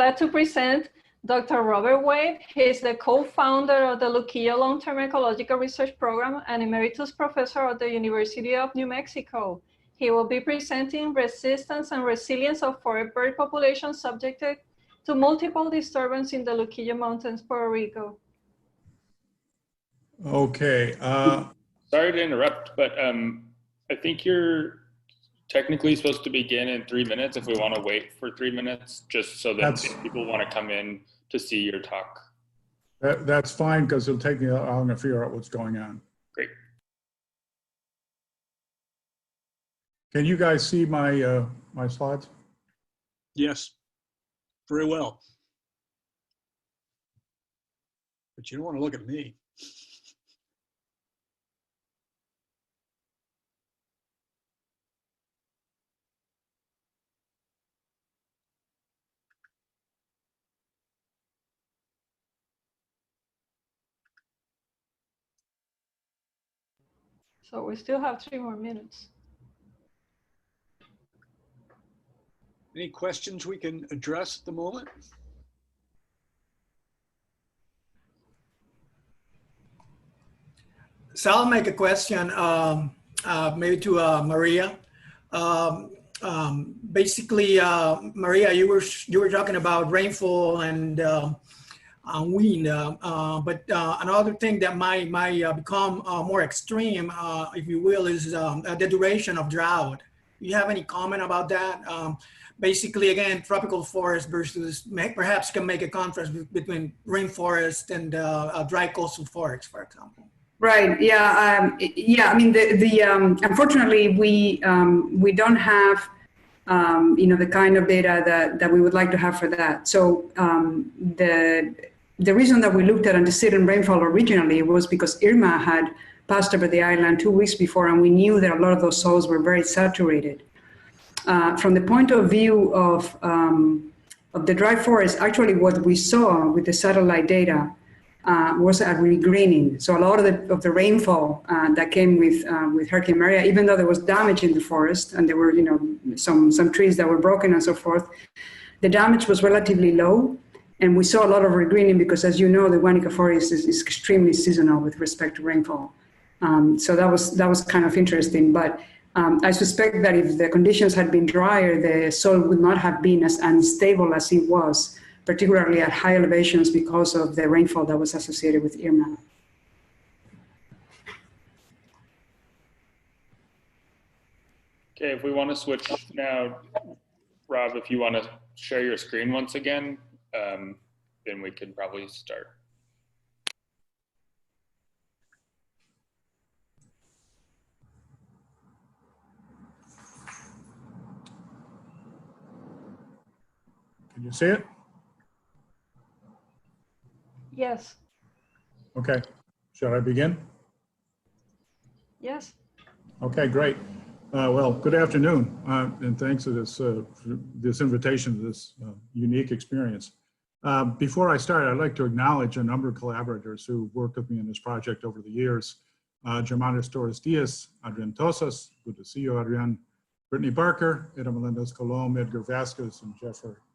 glad to present Dr. Robert Waide. He is the co-founder of the Luquillo Long-Term Ecological Research Program and Emeritus Professor at the University of New Mexico. He will be presenting resistance and resilience of forest bird populations subjected to multiple disturbances in the Luquillo Mountains, Puerto Rico. Okay. Sorry to interrupt, but I think you're technically supposed to begin in 3 minutes if we want to wait for 3 minutes, just so that if people want to come in to see your talk. That's fine, because it'll take me a while to figure out what's going on. Great. Can you guys see my my slides? Yes, very well. But you don't want to look at me. So we still have 3 more minutes. Any questions we can address at the moment? So I'll make a question, maybe to Maria. Basically, Maria, you were talking about rainfall and wind, but another thing that might become more extreme, if you will, is the duration of drought. Do you have any comment about that? Basically, again, tropical forest versus perhaps can make a contrast between rainforest and dry coastal forests, for example. Right. Yeah. Yeah. I mean, unfortunately, we don't have the kind of data that we would like to have for that. So the reason that we looked at antecedent rainfall originally was because Irma had passed over the island 2 weeks before, and we knew that a lot of those soils were very saturated. From the point of view of the dry forest, actually what we saw with the satellite data was a regreening. So a lot of the rainfall that came with Hurricane Maria, even though there was damage in the forest and there were some trees that were broken and so forth, the damage was relatively low. And we saw a lot of regreening because, as you know, the Guanica forest is extremely seasonal with respect to rainfall. So that was kind of interesting. But I suspect that if the conditions had been drier, the soil would not have been as unstable as it was, particularly at high elevations because of the rainfall that was associated with Irma. Okay, if we want to switch now, Rob, if you want to share your screen once again, then we can probably start. Can you see it? Yes. Okay. Should I begin? Yes. Okay, great. Well, good afternoon, and thanks for this invitation to this unique experience. Before I start, I'd like to acknowledge a number of collaborators who worked with me in this project over the years. Germanes Torres Diaz, Adrian Tosas, good to see you, Adrian. Brittany Barker, Eda Melendez Colom, Edgar Vasquez, and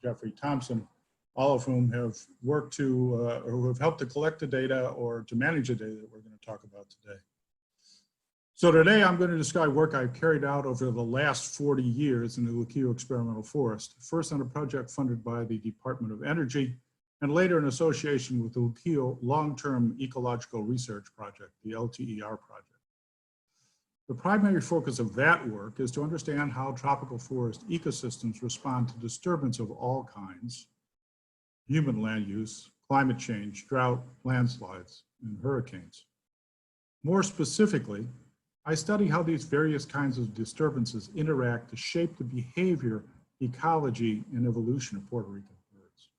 Jeffrey Thompson, all of whom have worked to, or who have helped to collect the data or to manage the data that we're going to talk about today. So today I'm going to describe work I've carried out over the last 40 years in the Luquillo Experimental Forest, first on a project funded by the Department of Energy, and later in association with the Luquillo Long-Term Ecological Research Project, the LTER project. The primary focus of that work is to understand how tropical forest ecosystems respond to disturbance of all kinds, human land use, climate change, drought, landslides, and hurricanes. More specifically, I study how these various kinds of disturbances interact to shape the behavior, ecology, and evolution of Puerto Rican birds.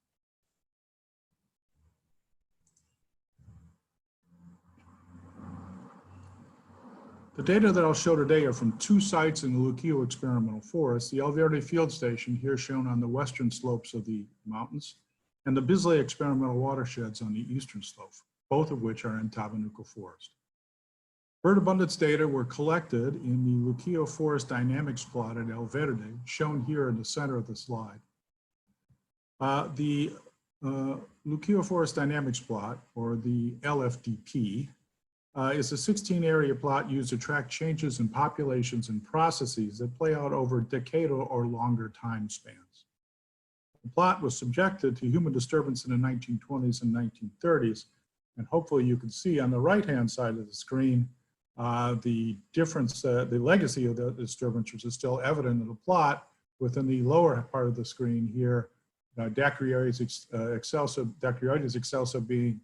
The data that I'll show today are from 2 sites in the Luquillo Experimental Forest, the El Verde Field Station, here shown on the western slopes of the mountains, and the Bisley Experimental Watersheds on the eastern slope, both of which are in Tabanuco Forest. Bird abundance data were collected in the Luquillo Forest Dynamics plot at El Verde, shown here in the center of the slide. The Luquillo Forest Dynamics plot, or the LFDP, is a 16-area plot used to track changes in populations and processes that play out over decadal or longer time spans. The plot was subjected to human disturbance in the 1920s and 1930s, and hopefully you can see on the right-hand side of the screen the difference, the legacy of the disturbance, which is still evident in the plot. Within the lower part of the screen here, Dacryoides excelsa being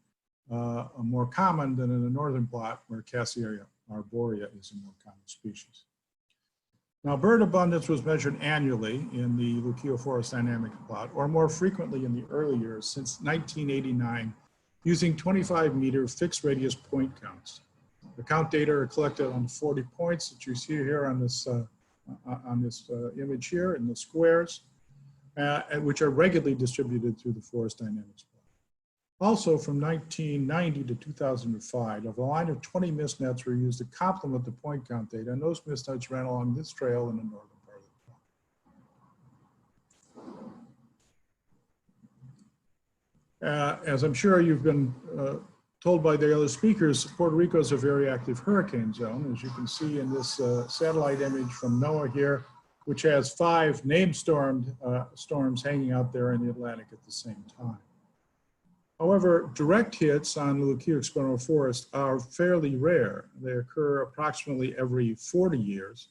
more common than in the northern plot, where Cassia arborea is a more common species. Now, bird abundance was measured annually in the Luquillo Forest Dynamic plot, or more frequently in the early years since 1989, using 25-meter fixed radius point counts. The count data are collected on 40 points that you see here on this image here in the squares, which are regularly distributed through the Forest Dynamics plot. Also, from 1990 to 2005, a line of 20 mist nets were used to complement the point count data, and those mist nets ran along this trail in the northern part of the plot. As I'm sure you've been told by the other speakers, Puerto Rico is a very active hurricane zone, as you can see in this satellite image from NOAA here, which has 5 named storms hanging out there in the Atlantic at the same time. However, direct hits on the Luquillo experimental forest are fairly rare. They occur approximately every 40 years.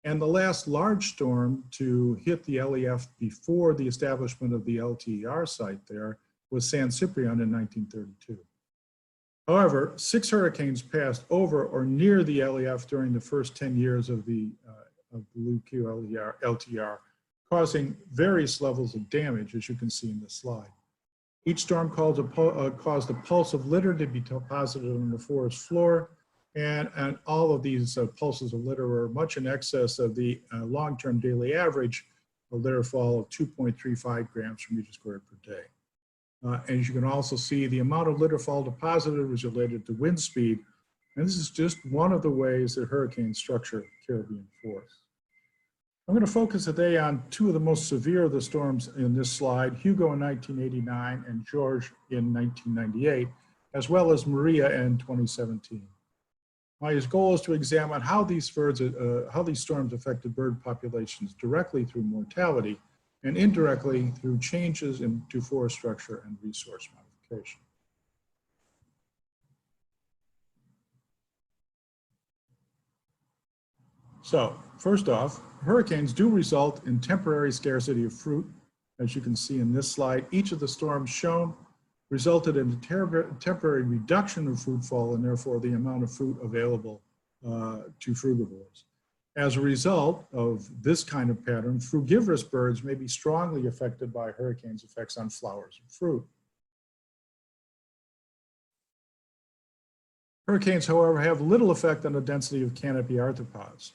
And the last large storm to hit the LEF before the establishment of the LTER site there was San Ciprian in 1932. However, 6 hurricanes passed over or near the LEF during the first 10 years of the Luquillo LTER, causing various levels of damage, as you can see in this slide. Each storm caused a pulse of litter to be deposited on the forest floor, and all of these pulses of litter were much in excess of the long-term daily average of litter fall of 2.35 grams per meter squared per day. As you can also see, the amount of litter fall deposited was related to wind speed, and this is just one of the ways that hurricanes structure Caribbean forests. I'm going to focus today on 2 of the most severe of the storms in this slide, Hugo in 1989 and George in 1998, as well as Maria in 2017. My goal is to examine how these storms affected bird populations directly through mortality and indirectly through changes into forest structure and resource modification. So, first off, hurricanes do result in temporary scarcity of fruit. As you can see in this slide, each of the storms shown resulted in a temporary reduction of fruit fall and therefore the amount of fruit available to frugivores. As a result of this kind of pattern, frugivorous birds may be strongly affected by hurricanes' effects on flowers and fruit. Hurricanes, however, have little effect on the density of canopy arthropods.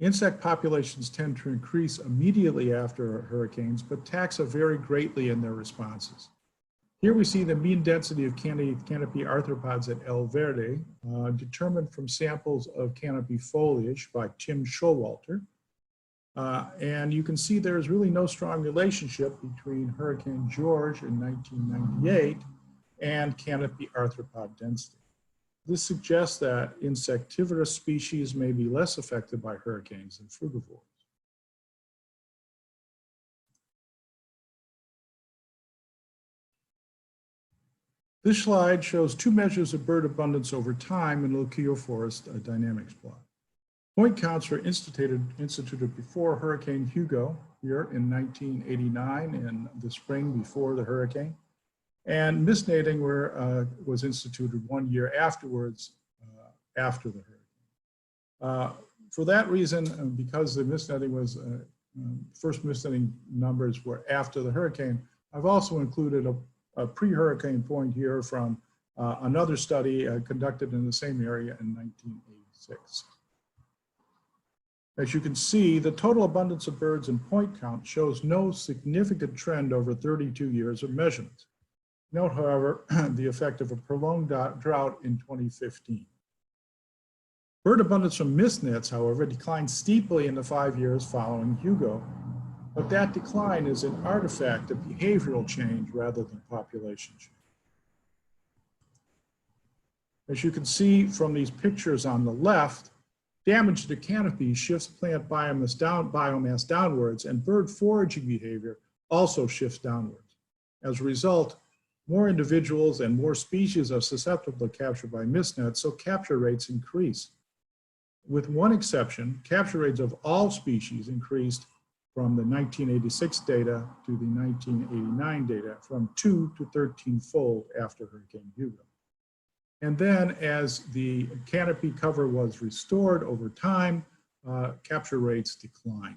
Insect populations tend to increase immediately after hurricanes, but taxa vary greatly in their responses. Here we see the mean density of canopy arthropods at El Verde, determined from samples of canopy foliage by Tim Showalter. And you can see there is really no strong relationship between Hurricane George in 1998 and canopy arthropod density. This suggests that insectivorous species may be less affected by hurricanes than frugivores. This slide shows 2 measures of bird abundance over time in the Luquillo Forest Dynamics plot. Point counts were instituted before Hurricane Hugo here in 1989 in the spring before the hurricane. And mist netting was instituted 1 year afterwards, after the hurricane. For that reason, because the mist netting was, first mist netting numbers were after the hurricane, I've also included a pre-hurricane point here from another study conducted in the same area in 1986. As you can see, the total abundance of birds and point count shows no significant trend over 32 years of measurements. Note, however, the effect of a prolonged drought in 2015. Bird abundance from mist nets, however, declined steeply in the 5 years following Hugo, But that decline is an artifact of behavioral change rather than population change. As you can see from these pictures on the left, damage to the canopy shifts plant biomass downwards, and bird foraging behavior also shifts downwards. As a result, more individuals and more species are susceptible to capture by mist nets, so capture rates increase. With one exception, capture rates of all species increased from the 1986 data to the 1989 data, from 2 to 13-fold after Hurricane Hugo. And then as the canopy cover was restored over time, capture rates declined.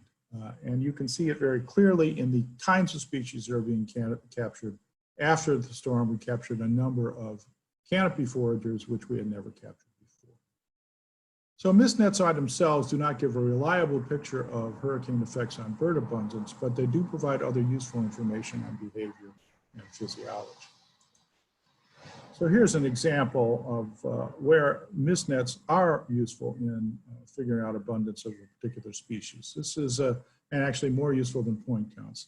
And you can see it very clearly in the kinds of species that are being captured. After the storm, we captured a number of canopy foragers, which we had never captured before. So mist nets by themselves do not give a reliable picture of hurricane effects on bird abundance, but they do provide other useful information on behavior and physiology. So here's an example of where mist nets are useful in figuring out abundance of a particular species. This is and actually more useful than point counts.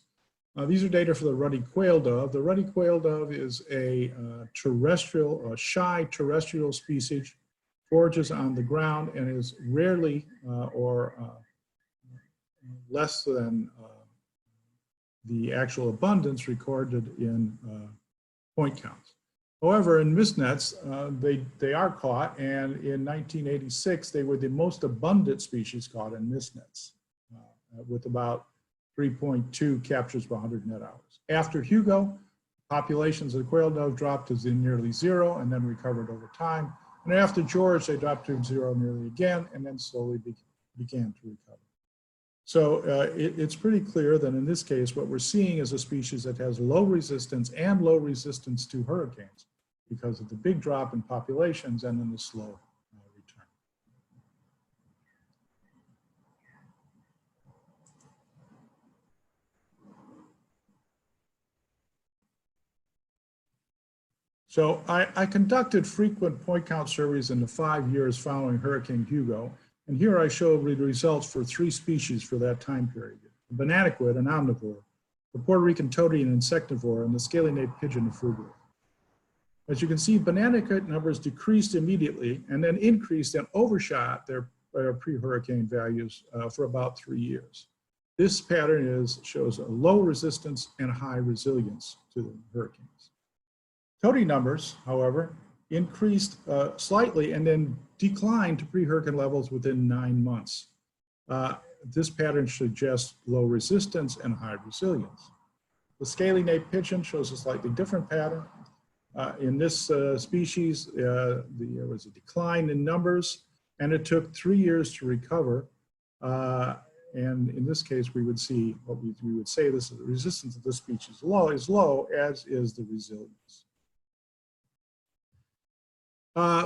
These are data for the ruddy quail dove. The ruddy quail dove is a terrestrial, a shy terrestrial species, forages on the ground and is rarely or less than the actual abundance recorded in point counts. However, in mist nets, they are caught, and in 1986, they were the most abundant species caught in mist nets, with about 3.2 captures per 100 net hours. After Hugo, populations of the quail dove dropped to nearly zero and then recovered over time. And after George, they dropped to zero nearly again and then slowly began to recover. So it's pretty clear that in this case, what we're seeing is a species that has low resistance and low resistance to hurricanes because of the big drop in populations and then the slow return. So I conducted frequent point count surveys in the 5 years following Hurricane Hugo. And here I show the results for 3 species for that time period: the bananaquid, an omnivore, the Puerto Rican toady, an insectivore, and the scaly-naped pigeon, a frugivore. As you can see, bananaquid numbers decreased immediately and then increased and overshot their pre-hurricane values for about 3 years. This pattern shows a low resistance and high resilience to the hurricanes. Toady numbers, however, increased slightly and then declined to pre-hurricane levels within 9 months. This pattern suggests low resistance and high resilience. The scaly-naped pigeon shows a slightly different pattern. In this species, there was a decline in numbers, and it took 3 years to recover. And in this case, we would see what we would say this is the resistance of this species is low, as is the resilience.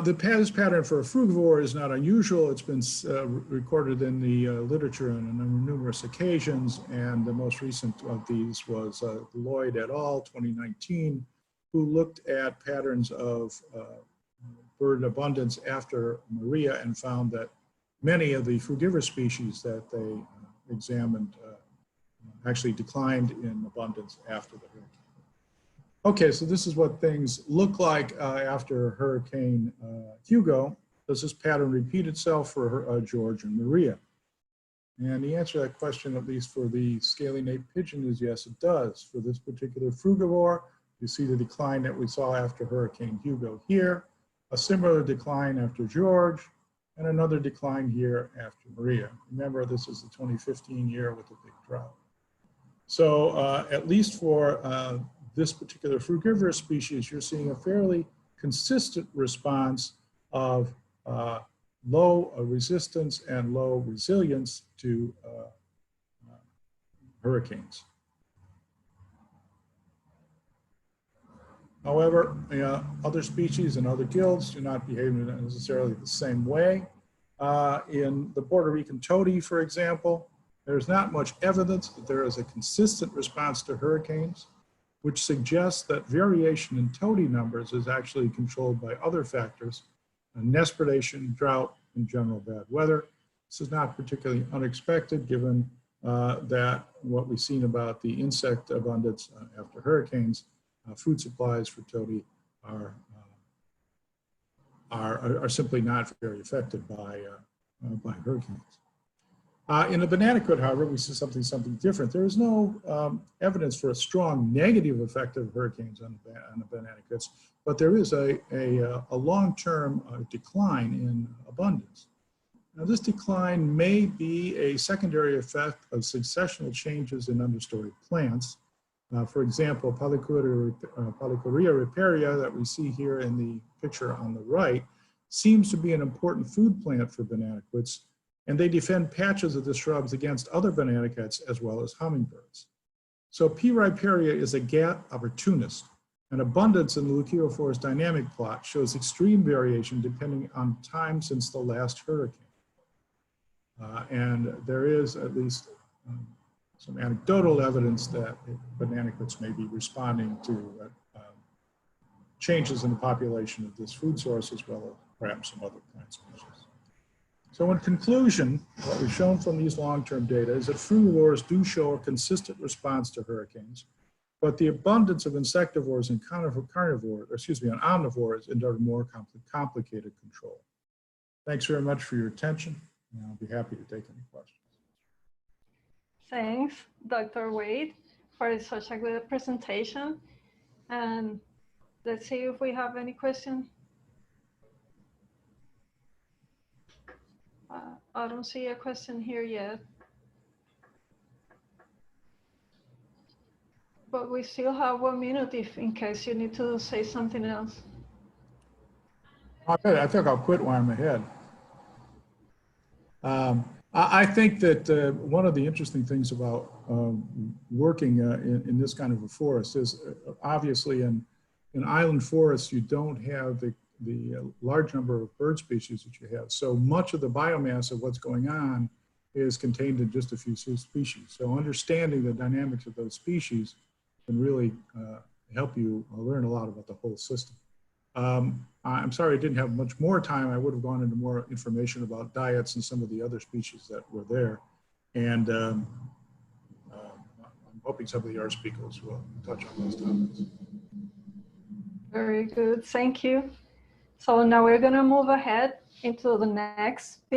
This pattern for a frugivore is not unusual. It's been recorded in the literature on numerous occasions, and the most recent of these was Waide et al. 2019, who looked at patterns of bird abundance after Maria and found that many of the frugivorous species that they examined actually declined in abundance after the hurricane. Okay, so this is what things look like after Hurricane Hugo. Does this pattern repeat itself for George and Maria? And the answer to that question, at least for the scaly-naped pigeon, is yes, it does. For this particular frugivore, you see the decline that we saw after Hurricane Hugo here, a similar decline after George, and another decline here after Maria. Remember, this is the 2015 year with the big drought. So at least for this particular frugivorous species, you're seeing a fairly consistent response of low resistance and low resilience to hurricanes. However, other species and other guilds do not behave necessarily the same way. In the Puerto Rican toady, for example, there's not much evidence that there is a consistent response to hurricanes, which suggests that variation in toady numbers is actually controlled by other factors, nest predation, drought, and general bad weather. This is not particularly unexpected given that what we've seen about the insect abundance after hurricanes, food supplies, fertility are simply not very affected by hurricanes. In the bananaquid, however, we see something different. There is no evidence for a strong negative effect of hurricanes on the bananaquids, but there is a long-term decline in abundance. Now, this decline may be a secondary effect of successional changes in understory plants. For example, Polychorea riparia that we see here in the picture on the right seems to be an important food plant for bananaquids, and they defend patches of the shrubs against other bananaquits as well as hummingbirds. So P. riparia is a GAT opportunist. An abundance in the Luquillo forest dynamic plot shows extreme variation depending on time since the last hurricane. And there is at least some anecdotal evidence that bananaquits may be responding to changes in the population of this food source as well as perhaps some other plant species. So in conclusion, what we've shown from these long-term data is that frugivores do show a consistent response to hurricanes, but the abundance of insectivores and and omnivores endeavor more complicated control. Thanks very much for your attention, and I'll be happy to take any questions. Thanks, Dr. Waide, for such a good presentation. And let's see if we have any questions. I don't see a question here yet. But we still have 1 minute if in case you need to say something else. Okay, I think I'll quit while I'm ahead. I think that one of the interesting things about working in this kind of a forest is obviously in island forests, you don't have the large number of bird species that you have. So much of the biomass of what's going on is contained in just a few species. So understanding the dynamics of those species can really help you learn a lot about the whole system. I'm sorry I didn't have much more time. I would have gone into more information about diets and some of the other species that were there. And I'm hoping some of the art speakers will touch on those topics. Very good, thank you. So now we're gonna move ahead into the next